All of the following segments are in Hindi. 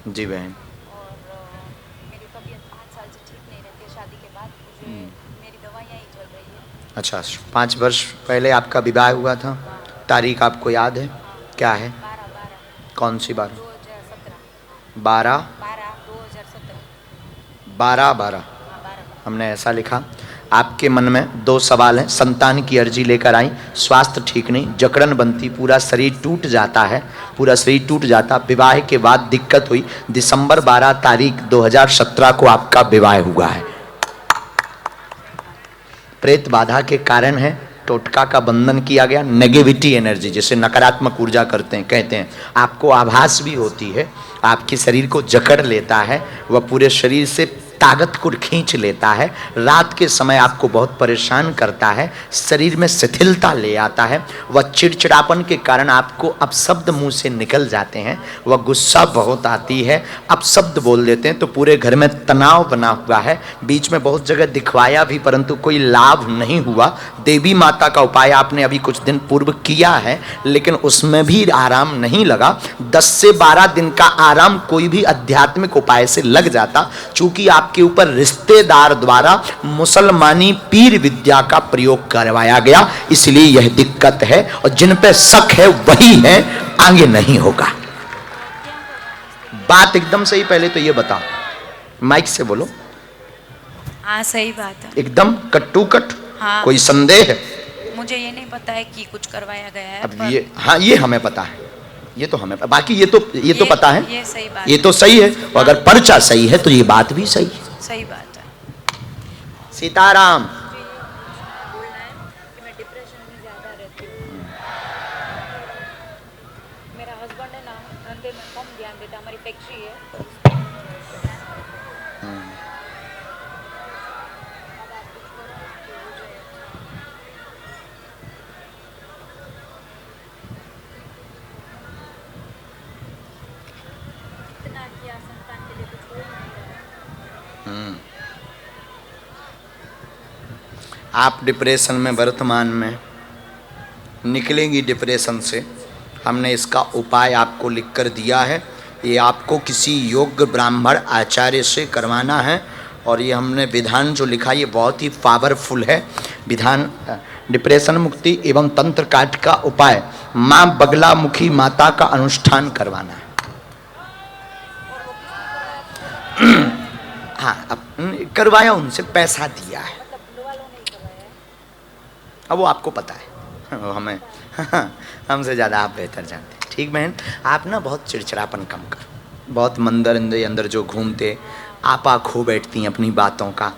जी बहन। और मेरी तबीयत 5 साल से ठीक नहीं रहती है। शादी के बाद मुझे मेरी दवाइयाँ ही चल रही है। अच्छा, 5 वर्ष पहले आपका विवाह हुआ था। हाँ। तारीख आपको याद है? हाँ। क्या है? 12/12 कौन सी बार? 2017। 12 12/2017। 12/12। हाँ, 12/12। हमने ऐसा लिखा। आपके मन में दो सवाल हैं। संतान की अर्जी लेकर आई, स्वास्थ्य ठीक नहीं, जकड़न बनती, पूरा शरीर टूट जाता है, हाँ। पूरा शरीर टूट जाता। विवाह के बाद दिक्कत हुई। दिसंबर 12 तारीख 2017 को आपका विवाह हुआ है। प्रेत बाधा के कारण है। टोटका का बंधन किया गया। नेगेटिविटी एनर्जी, जिसे नकारात्मक ऊर्जा करते हैं, कहते हैं, आपको आभास भी होती है, आपके शरीर को जकड़ लेता है, वह पूरे शरीर से ताकत को खींच लेता है। रात के समय आपको बहुत परेशान करता है, शरीर में शिथिलता ले आता है। वह चिड़चिड़ापन के कारण आपको अपशब्द मुंह से निकल जाते हैं। वह गुस्सा बहुत आती है, अपशब्द बोल देते हैं, तो पूरे घर में तनाव बना हुआ है। बीच में बहुत जगह दिखवाया भी, परंतु कोई लाभ नहीं हुआ। देवी माता का उपाय आपने अभी कुछ दिन पूर्व किया है, लेकिन उसमें भी आराम नहीं लगा। 10 से 12 दिन का आराम कोई भी आध्यात्मिक उपाय से लग जाता। चूंकि आपके ऊपर रिश्तेदार द्वारा मुसलमानी पीर विद्या का प्रयोग करवाया गया, इसलिए यह दिक्कत है। और जिन पे शक है वही है, आगे नहीं होगा। तो क्या होगा मस्ती के? बात एकदम सही। पहले तो ये बताओ, माइक से बोलो, हाँ, सही बात है। एकदम कट्टू कट। हाँ। कोई संदेह है? मुझे ये नहीं पता है कि कुछ करवाया गया है, अब पर ये, हाँ, ये हमें पता है, ये तो हमें, बाकी ये तो पता है, ये सही बात ये है। तो सही है। और अगर पर्चा सही है तो ये बात भी सही है। सही बात है। सीताराम। मुझे ये बोलना है कि मैं डिप्रेशन में ज़्यादा रहती हूँ। मेरा हस्बैंड है ना, धंधे में कम ध्यान देता। हमारी फैक्ट्री है, तो उसमें ध्यान नहीं देता। अब आप कुछ करो तो हो जाए अच्छा। कितना किया संतान के लिए, कुछ हो ही नहीं रहा है। आप डिप्रेशन में, वर्तमान में निकलेंगी डिप्रेशन से। हमने इसका उपाय आपको लिख कर दिया है। ये आपको किसी योग्य ब्राह्मण आचार्य से करवाना है। और ये हमने विधान जो लिखा, ये बहुत ही पावरफुल है विधान। डिप्रेशन मुक्ति एवं तंत्र काट का उपाय, माँ बगलामुखी माता का अनुष्ठान करवाना है। और वो किसने करवाया था बोला था? हाँ, अब करवाया, उनसे पैसा दिया है। मतलब फूल वालों ने ही करवाया है। अब वो आपको पता है, वो हमें हमसे ज़्यादा आप बेहतर जानते हैं। ठीक बहन, आप ना बहुत चिड़चिड़ापन कम करो। बहुत मंदिर अंदर अंदर जो घूमते, आपा खो बैठती हैं अपनी बातों का,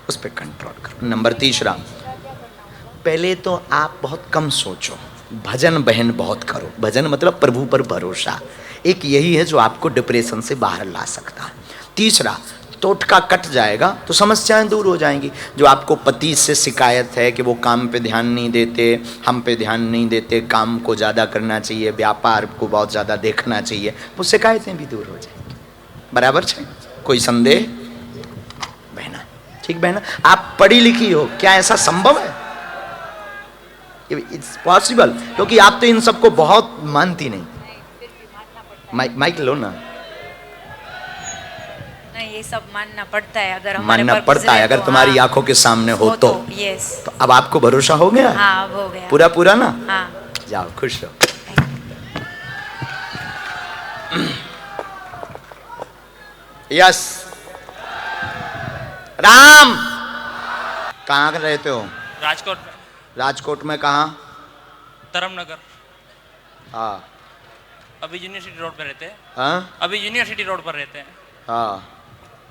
उस पर कंट्रोल करो। नंबर तीसरा, तीसरा क्या करना होगा? पहले तो आप बहुत कम सोचो, भजन बहन बहुत करो। भजन मतलब प्रभु पर भरोसा। एक यही है जो आपको डिप्रेशन से बाहर ला सकता है। तीसरा, टोटका कट जाएगा तो समस्याएं दूर हो जाएंगी। जो आपको पति से शिकायत है कि वो काम पे ध्यान नहीं देते, हम पे ध्यान नहीं देते, काम को ज़्यादा करना चाहिए, व्यापार को बहुत ज़्यादा देखना चाहिए, वो शिकायतें भी दूर हो जाएंगी। बराबर है? कोई संदेह बहना? ठीक बहना, आप पढ़ी लिखी हो, क्या ऐसा संभव है? इट्स पॉसिबल, क्योंकि आप तो इन सबको बहुत मानती नहीं। नहीं, फिर भी मानना पड़ता है। माइक माइक लो ना। नहीं, ये सब मानना पड़ता है। अगर हमारे मानना पर पड़ता है, गुजरे अगर तो। तुम्हारी हाँ, आंखों के सामने हो तो। यस। तो अब आपको भरोसा हो गया? हाँ, अब हो गया। पूरा पूरा ना? हाँ। जाओ, खुश रहो। यस। राम। कहाँ रहते हो? राजकोट में। राजकोट में कहाँ? धर्मनगर। हाँ। अभी यूनिवर्सिटी रोड पर रहते हैं। हाँ अभी यूनिवर्सिटी रोड पर रहते हैं। हाँ।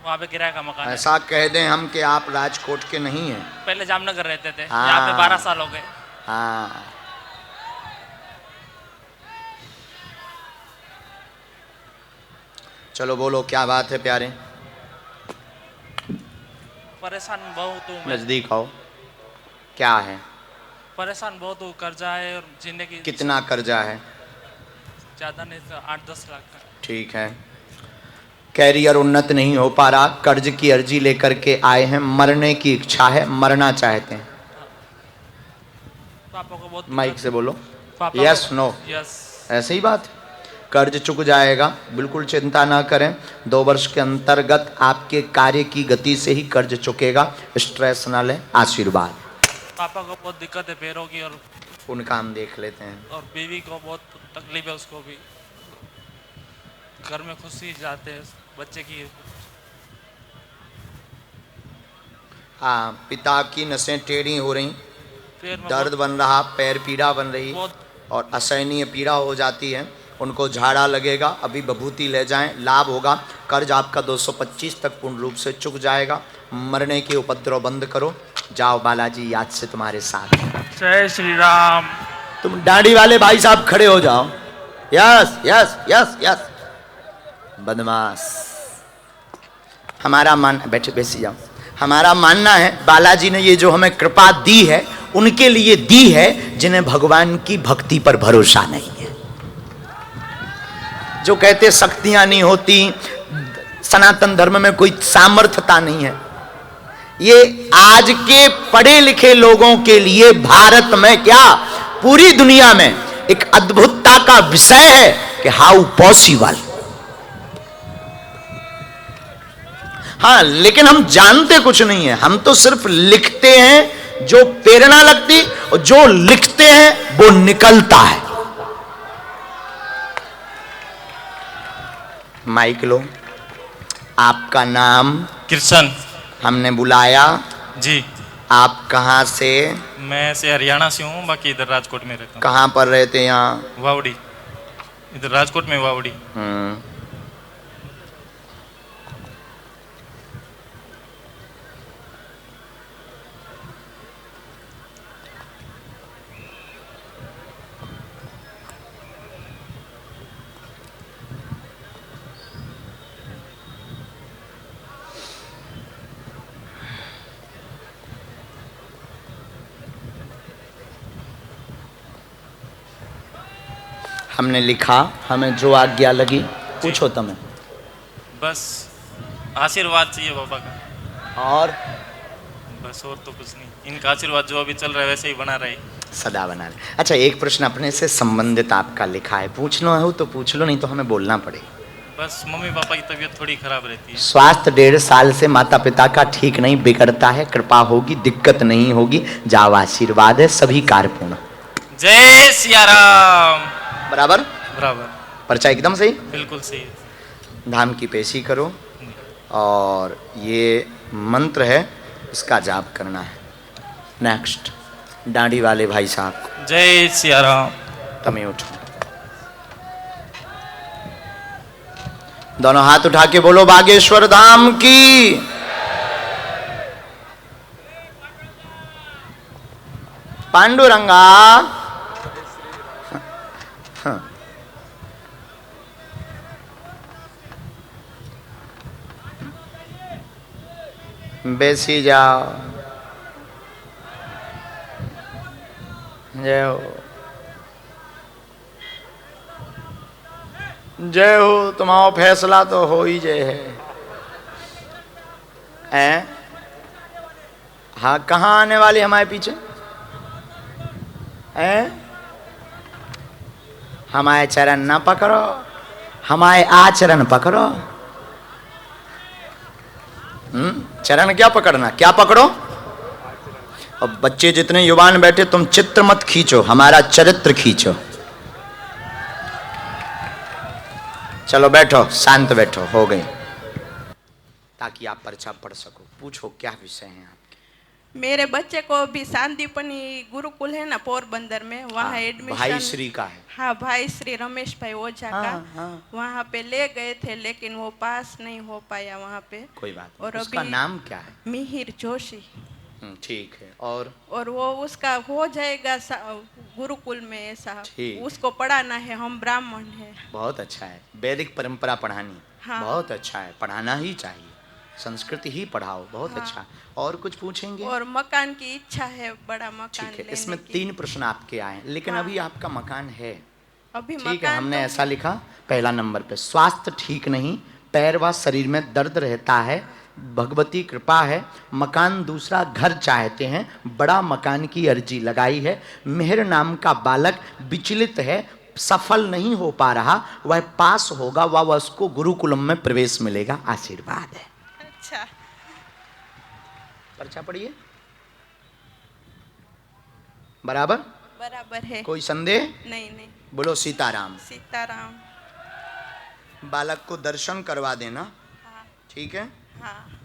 वहाँ पे किराए का मकान है। ऐसा कह दें हम कि आप राजकोट के नहीं हैं। पहले जामनगर रहते थे, हाँ। यहाँ पे 12 साल हो गए। हाँ। चलो बोलो, क्या बात है प्यारे? परेशान बहुत हूँ मैं। नजदीक आओ। क्या है? परेशान बहुत हूँ, कर्जा है और जीने की। कितना कर्जा है? ज़्यादा नहीं तो 8-10 लाख का। ठीक है। कैरियर उन्नत नहीं हो पा रहा, कर्ज की अर्जी लेकर के आए हैं, मरने की इच्छा है, मरना चाहते हैं। पापा को बहुत माइक से बोलो। पापा यस को। नो? यस। ऐसे ही बात है। कर्ज चुक जाएगा, बिल्कुल चिंता ना करें। 2 वर्ष के अंतर्गत आपके कार्य की गति से ही कर्ज चुकेगा, स्ट्रेस ना लें। आशीर्वाद। पापा को बहुत दिक्कत है पैरों की, और उनका हम देख लेते हैं। बीवी को बहुत तकलीफ है, उसको भी। घर में खुशी जाते हैं बच्चे की। हाँ, पिता की नसें टेढ़ी हो रही, पैर में दर्द बन रहा, पैर पीड़ा बन रही बहुत और असहनीय पीड़ा हो जाती है। उनको झाड़ा लगेगा, अभी विभूति ले जाएं, लाभ होगा। कर्ज आपका 225 तक पूर्ण रूप से चुक जाएगा। मरने के उपद्रव बंद करो। जाओ, बालाजी याद से तुम्हारे साथ। जय श्री राम। तुम दाढ़ी वाले भाई साहब खड़े हो जाओ। Yes yes yes yes. बदमाश। हमारा मान, बैठे बैसी जाओ। हमारा मानना है बालाजी ने ये जो हमें कृपा दी है उनके लिए दी है जिन्हें भगवान की भक्ति पर भरोसा नहीं है। जो कहते शक्तियां नहीं होती, सनातन धर्म में कोई सामर्थ्यता नहीं है, ये आज के पढ़े लिखे लोगों के लिए भारत में क्या पूरी दुनिया में एक अद्भुतता का विषय है कि हाउ पॉसिबल। हाँ, लेकिन हम जानते कुछ नहीं है, हम तो सिर्फ लिखते हैं जो प्रेरणा लगती, और जो लिखते हैं वो निकलता है। माइक लो। आपका नाम? कृष्ण। हमने बुलाया जी। आप कहाँ से? मैं से हरियाणा से हूँ, बाकी इधर राजकोट में रहता हूँ। कहाँ पर रहते? यहाँ वावड़ी, इधर राजकोट में वावड़ी। हमने लिखा, हमें जो आज्ञा लगी पूछो तुम्हें। बस आशीर्वाद चाहिए बाबा का, और बस और तो कुछ नहीं। इनका आशीर्वाद जो अभी चल रहा है वैसे ही बना रहे, सदा बना रहे। अच्छा, एक प्रश्न अपने से संबंधित आपका लिखा है, पूछना हो तो पूछ लो, नहीं तो हमें बोलना पड़ेगा। बस मम्मी पापा की तबीयत थोड़ी खराब रहती है। स्वास्थ्य 1.5 साल से माता पिता का ठीक नहीं, बिगड़ता है, कृपा होगी, दिक्कत नहीं होगी। जाओ, आशीर्वाद है, सभी कार्य पूर्ण। जय सिया राम। बराबर बराबर, पर्चा एकदम सही, बिल्कुल सही। धाम की पेशी करो और ये मंत्र है, इसका जाप करना है। नेक्स्ट, दाढ़ी वाले भाई साहब। जय सिया राम। तमें उठो, दोनों हाथ उठा के बोलो बागेश्वर धाम की। पांडुरंगा। बेसी जाओ। जय हो, जय हो। तुम्हारा फैसला तो हो ही जय है। हाँ, कहाँ आने वाली हमारे पीछे हैं? हमारे चरण ना पकड़ो, हमारे आचरण पकड़ो। चरण क्या पकड़ना, क्या पकड़ो? अब बच्चे जितने युवान बैठे, तुम चित्र मत खींचो, हमारा चरित्र खींचो। चलो बैठो, शांत बैठो, हो गई, ताकि आप पर्चा पढ़ सको। पूछो, क्या विषय है आपके? मेरे बच्चे को भी शांतिपनी गुरुकुल है ना पोरबंदर में, वहाँ एडमिशन। भाई श्री का है? हाँ, भाई श्री रमेश भाई ओझा का। हाँ। वहाँ पे ले गए थे, लेकिन वो पास नहीं हो पाया वहाँ पे। कोई बात नहीं। और उसका अभी नाम क्या है? मिहिर जोशी। ठीक है। और वो उसका हो जाएगा गुरुकुल में ऐसा। ठीक। उसको पढ़ाना है, हम ब्राह्मण है। बहुत अच्छा है, वैदिक परंपरा पढ़ानी। हाँ। बहुत अच्छा है, पढ़ाना ही चाहिए, संस्कृति ही पढ़ाओ। बहुत हाँ। अच्छा। और कुछ पूछेंगे? और मकान की इच्छा है, बड़ा मकान ठीक है, लेने इसमें की। 3 प्रश्न आपके आए हैं, लेकिन हाँ। अभी आपका मकान है? अभी ठीक है, मकान हमने तो ऐसा लिखा। पहला नंबर पे स्वास्थ्य ठीक नहीं, पैर व शरीर में दर्द रहता है, भगवती कृपा है। मकान दूसरा घर चाहते हैं, बड़ा मकान की अर्जी लगाई है। मेहर नाम का बालक विचलित है, सफल नहीं हो पा रहा, वह पास होगा, वह उसको गुरुकुलम में प्रवेश मिलेगा। आशीर्वाद है। अच्छा। पर्चा पढ़िए। बराबर बराबर है। कोई संदेह? नहीं नहीं। बोलो सीताराम। सीताराम। बालक को दर्शन करवा देना, हाँ ठीक है? हाँ।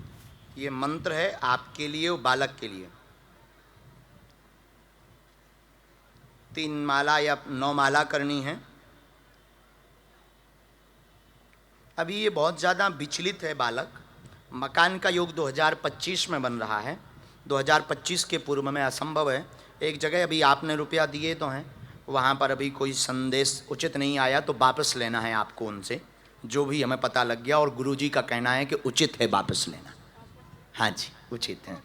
ये मंत्र है आपके लिए और बालक के लिए। 3 माला या 9 माला करनी है। अभी ये बहुत ज़्यादा विचलित है बालक। मकान का योग 2025 में बन रहा है, 2025 के पूर्व में असंभव है। एक जगह अभी आपने रुपया दिए तो हैं, वहाँ पर अभी कोई संदेश उचित नहीं आया, तो वापस लेना है आपको उनसे, जो भी हमें पता लग गया। और गुरुजी का कहना है कि उचित है वापस लेना। हाँ जी, उचित है।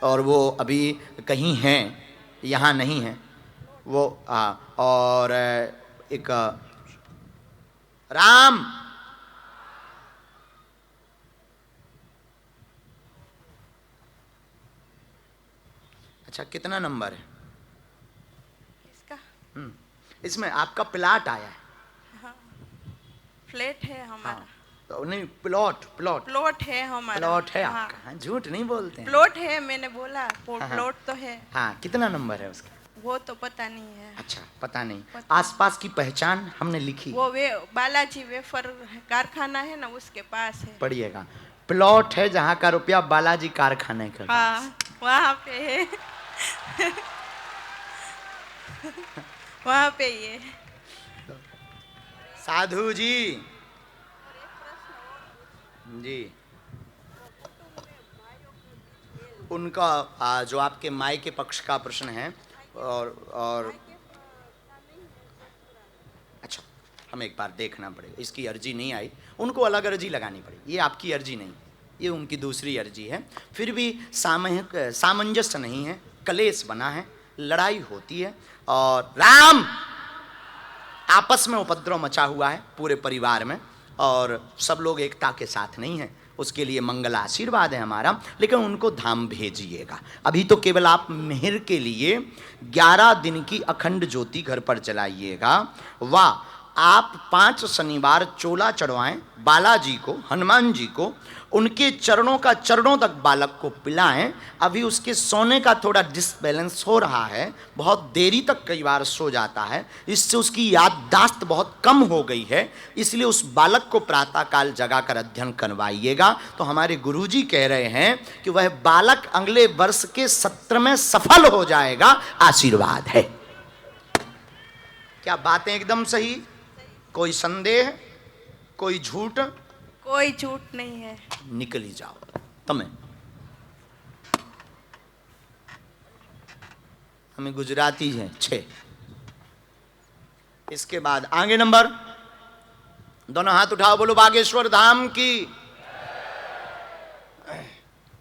और वो अभी कहीं हैं, यहाँ नहीं है वो। और एक राम, अच्छा कितना नंबर है इसका? इसमें? आपका प्लाट आया है? हाँ, फ्लैट है हमारा। हाँ, तो नहीं, प्लॉट प्लॉट प्लॉट है हमारा। प्लॉट है हाँ, आपका। हाँ, झूठ नहीं बोलते हैं। प्लॉट है, मैंने बोला हाँ। प्लॉट तो है। हाँ, कितना नंबर है उसका? वो तो पता नहीं है। अच्छा, पता नहीं। पता आसपास की पहचान हमने लिखी, वो वे बालाजी वेफर कारखाना है ना, उसके पास है। पढ़िएगा। प्लॉट है जहाँ का रुपया बालाजी कारखाने का। हाँ, वहाँ पे है। वहाँ पे ये। साधु जी जी, उनका जो आपके माई के पक्ष का प्रश्न है, और अच्छा, हमें एक बार देखना पड़ेगा। इसकी अर्जी नहीं आई, उनको अलग अर्जी लगानी पड़ेगी। ये आपकी अर्जी नहीं, ये उनकी दूसरी अर्जी है। फिर भी सामूहिक सामंजस्य नहीं है, कलेश बना है, लड़ाई होती है। और राम, आपस में उपद्रव मचा हुआ है पूरे परिवार में, और सब लोग एकता के साथ नहीं हैं। उसके लिए मंगल आशीर्वाद है हमारा, लेकिन उनको धाम भेजिएगा। अभी तो केवल आप मेहर के लिए 11 दिन की अखंड ज्योति घर पर जलाइएगा। वाह, आप 5 शनिवार चोला चढ़वाएं बालाजी को, हनुमान जी को, उनके चरणों का चरणों तक बालक को पिलाएं। अभी उसके सोने का थोड़ा डिसबैलेंस हो रहा है, बहुत देरी तक कई बार सो जाता है, इससे उसकी याददाश्त बहुत कम हो गई है। इसलिए उस बालक को प्रातःकाल जगाकर अध्ययन करवाइएगा। तो हमारे गुरुजी कह रहे हैं कि वह बालक अगले वर्ष के सत्र में सफल हो जाएगा। आशीर्वाद है। क्या बातें एकदम सही? कोई संदेह? कोई झूठ? कोई झूठ नहीं है। निकली जाओ તમે। हमें गुजराती है 6। इसके बाद आगे नंबर, दोनों हाथ उठाओ, बोलो बागेश्वर धाम की।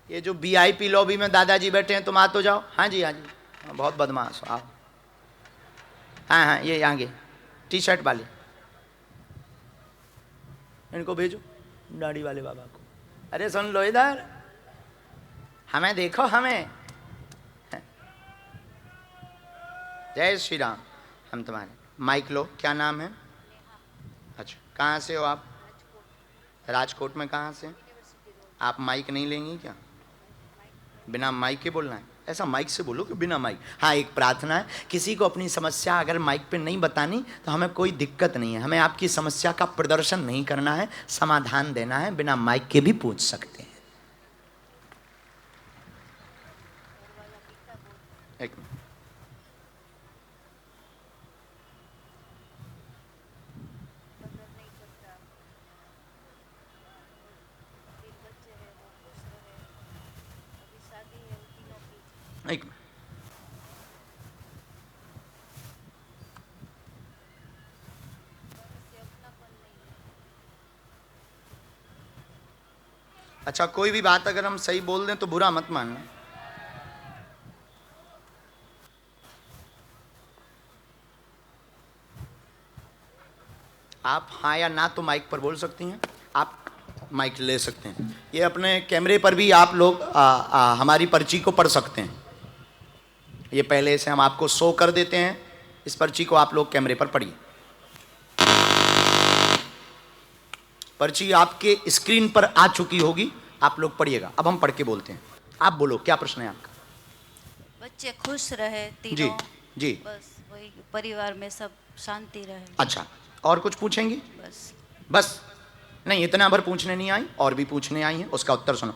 ये जो वीआईपी लॉबी में दादाजी बैठे हैं, तुम आ तो जाओ। हाँ जी, हाँ जी, बहुत बदमाश हो आप। हाँ हाँ, ये आगे टी शर्ट वाले, इनको भेजो, दाढ़ी वाले बाबा को। अरे सुन लो इधर, हमें देखो, हमें। जय श्री राम। हम तुम्हारे माइक लो, क्या नाम है? अच्छा, कहाँ से हो आप? राजकोट में। कहाँ से? आप माइक नहीं लेंगी क्या? बिना माइक के बोलना है? ऐसा माइक से बोलो कि बिना माइक। हाँ, एक प्रार्थना है, किसी को अपनी समस्या अगर माइक पे नहीं बतानी तो हमें कोई दिक्कत नहीं है। हमें आपकी समस्या का प्रदर्शन नहीं करना है, समाधान देना है। बिना माइक के भी पूछ सकते हैं। एक मिनट। एक मिनट। अच्छा, कोई भी बात अगर हम सही बोल दें तो बुरा मत मानना। आप हाँ या ना तो माइक पर बोल सकती हैं, आप माइक ले सकते हैं। ये अपने कैमरे पर भी आप लोग हमारी पर्ची को पढ़ सकते हैं। ये पहले से हम आपको शो कर देते हैं, इस पर्ची को आप लोग कैमरे पर पढ़िए। पर्ची आपके स्क्रीन पर आ चुकी होगी, आप लोग पढ़िएगा। अब हम पढ़ के बोलते हैं। आप बोलो, क्या प्रश्न है आपका? बच्चे खुश रहे जी तीनों, जी। बस वही, परिवार में सब शांति रहे, अच्छा, और कुछ पूछेंगी? बस। बस नहीं, इतना भर पूछने नहीं आई, और भी पूछने आई हैं, उसका उत्तर सुनो।